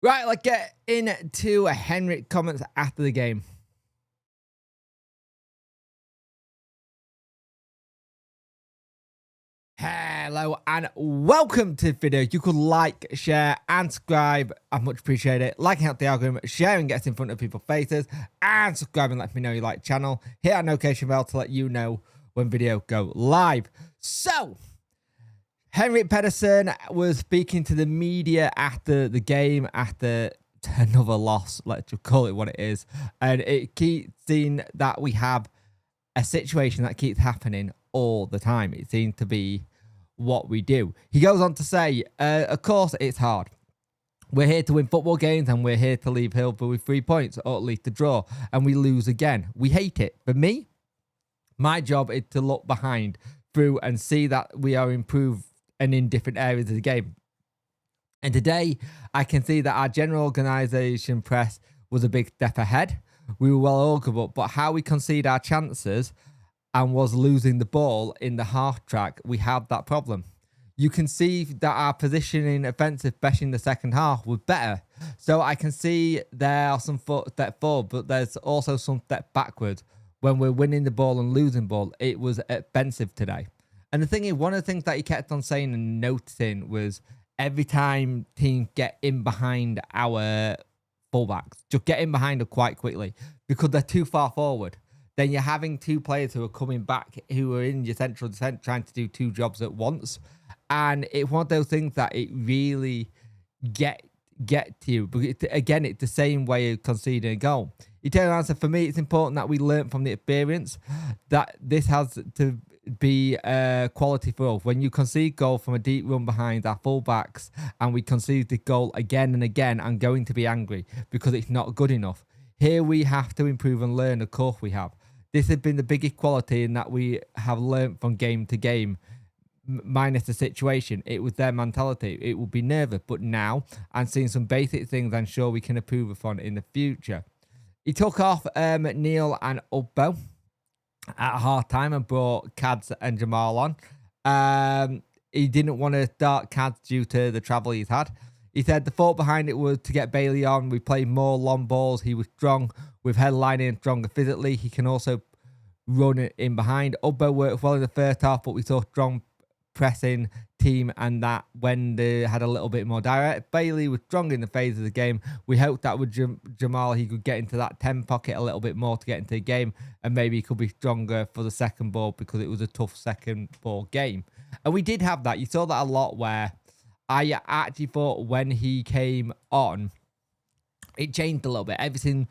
Right, let's get into Henrik comments after the game. Hello and welcome to the video. You could like, share and subscribe. I much appreciate it. Liking helps the algorithm, sharing gets in front of people's faces, and subscribing lets me know you like the channel. Hit that notification bell to let you know when video go live. So, Henrik Pedersen was speaking to the media after the game, after another loss, let's just call it what it is. And it keeps seeing that we have a situation that keeps happening all the time. It seems to be what we do. He goes on to say, of course it's hard. We're here to win football games and we're here to leave Hillsborough with 3 points, or at least a draw, and we lose again. We hate it. For me, my job is to look behind through and see that we are improved and in different areas of the game. And today, I can see that our general organisation press was a big step ahead. We were well organised, but how we concede our chances and was losing the ball in the half track, we have that problem. You can see that our positioning offensive, especially in the second half, was better. So I can see there are some step forward, but there's also some step backwards. When we're winning the ball and losing ball, it was offensive today. And the thing is, one of the things that he kept on saying and noticing was every time teams get in behind our fullbacks, just get in behind them quite quickly because they're too far forward. Then you're having two players who are coming back who are in your central defence trying to do two jobs at once. And it's one of those things that it really get to you. But again, it's the same way of conceding a goal. You tell an answer, for me, it's important that we learn from the experience that this has to be quality for us. When you concede goal from a deep run behind our fullbacks and we concede the goal again and again, I'm going to be angry because it's not good enough. Here we have to improve and learn, of course we have. This has been the biggest quality in that we have learned from game to game, minus the situation. It was their mentality. It will be nervous, but now I'm seeing some basic things I'm sure we can improve upon in the future. He took off Neil and Ubbo at half time and brought Cads and Jamal on. He didn't want to start Cads due to the travel he's had. He said the thought behind it was to get Bailey on. We played more long balls. He was strong with headlining, stronger physically. He can also run it in behind. Ubbo worked well in the first half, but we saw strong pressing team and that when they had a little bit more direct. Bailey was strong in the phase of the game. We hoped that with Jamal, he could get into that 10 pocket a little bit more to get into the game, and maybe he could be stronger for the second ball because it was a tough second ball game. And we did have that. You saw that a lot where I actually thought when he came on, it changed a little bit. Everything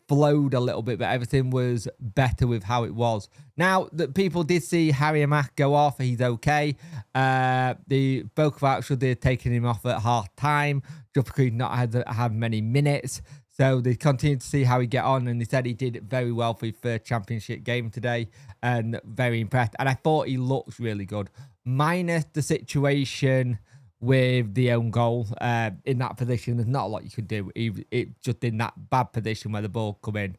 flowed a little bit, but everything was better with how it was. Now, that people did see Harry Mack go off, he's okay. They spoke about should they have taken him off at half time, just because he'd not had many minutes. So they continued to see how he get on, and they said he did very well for his first championship game today, and very impressed. And I thought he looked really good, minus the situation with the own goal. In that position, there's not a lot you could do. It just in that bad position where the ball come in.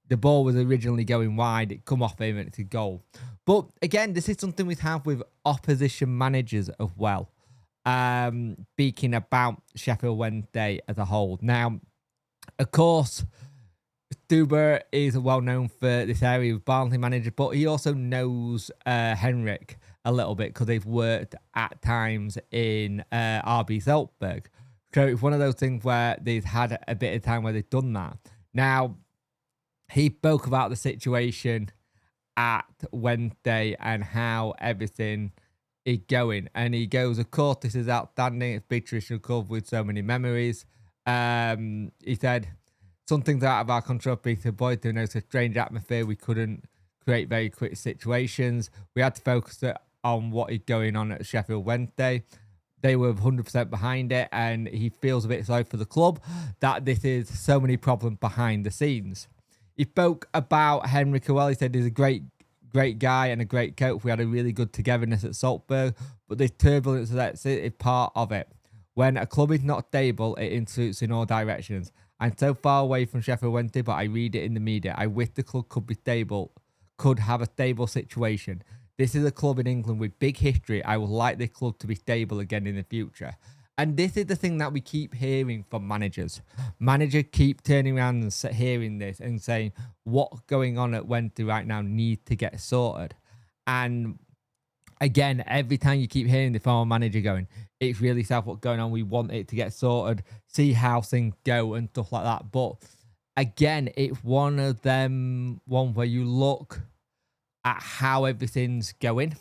The ball was originally going wide. It come off him and it's a goal. But again, this is something we have with opposition managers as well. Speaking about Sheffield Wednesday as a whole. Now, of course, Stuber is well known for this area of Barnsley manager, but he also knows Henrik a little bit because they've worked at times in RB Salzburg. So it's one of those things where they've had a bit of time where they've done that. Now, he spoke about the situation at Wednesday and how everything is going. And he goes, of course, this is outstanding. It's big traditional club with so many memories. He said, some things are out of our control, being to avoid doing a strange atmosphere. We couldn't create very quick situations. We had to focus on what is going on at Sheffield Wednesday. They were 100% behind it, and he feels a bit sorry for the club that this is so many problems behind the scenes. He spoke about Henrik as well. He said he's a great guy and a great coach. We had a really good togetherness at Salzburg, but this turbulence is part of it. When a club is not stable, it influences in all directions. I'm so far away from Sheffield Wednesday, but I read it in the media. I wish the club could be stable, could have a stable situation. This is a club in England with big history. I would like this club to be stable again in the future. And this is the thing that we keep hearing from managers. Managers keep turning around and hearing this and saying, what's going on at Wednesday right now needs to get sorted. And again, every time you keep hearing the former manager going, it's really sad what's going on. We want it to get sorted, see how things go and stuff like that. But again, it's one of them, one where you look at how everything's going.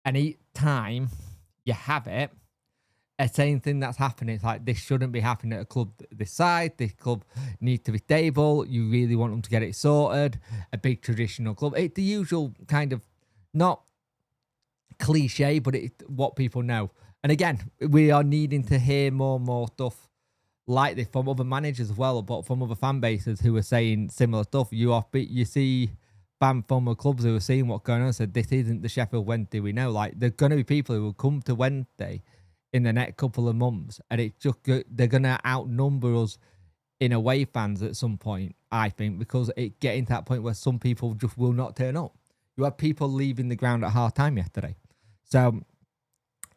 And each time you have it, a same thing that's happening. It's like, this shouldn't be happening at a club this size. This club needs to be stable. You really want them to get it sorted. A big traditional club. It's the usual kind of, not cliche, but it's what people know. And again, we are needing to hear more and more stuff like this from other managers as well, but from other fan bases who are saying similar stuff. You see fans from other clubs who are seeing what's going on and said, this isn't the Sheffield Wednesday we know. Like, there's going to be people who will come to Wednesday in the next couple of months, and it's just, they're going to outnumber us in away fans at some point, I think, because it's getting to that point where some people just will not turn up. You had people leaving the ground at half time yesterday. So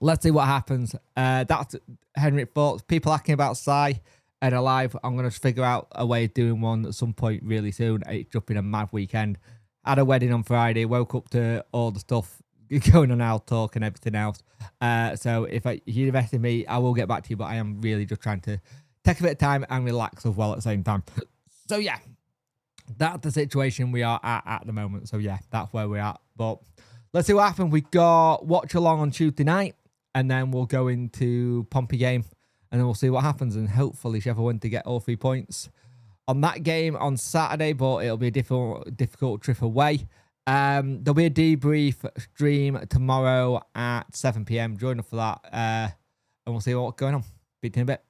let's see what happens. That's Henrik thoughts. People asking about Sai and Alive. I'm going to figure out a way of doing one at some point really soon. It's just been a mad weekend. Had a wedding on Friday. Woke up to all the stuff going on our talk and everything else. So if you invest in me, I will get back to you, but I am really just trying to take a bit of time and relax as well at the same time. So yeah, that's the situation we are at the moment. So yeah, that's where we're at. But let's see what happens. We got watch along on Tuesday night, and then we'll go into Pompey game, and then we'll see what happens. And hopefully Sheffield Wednesday get all 3 points on that game on Saturday, but it'll be a difficult trip away. There'll be a debrief stream tomorrow at 7 p.m. Join us for that, and we'll see what's going on. Speak to you in a bit.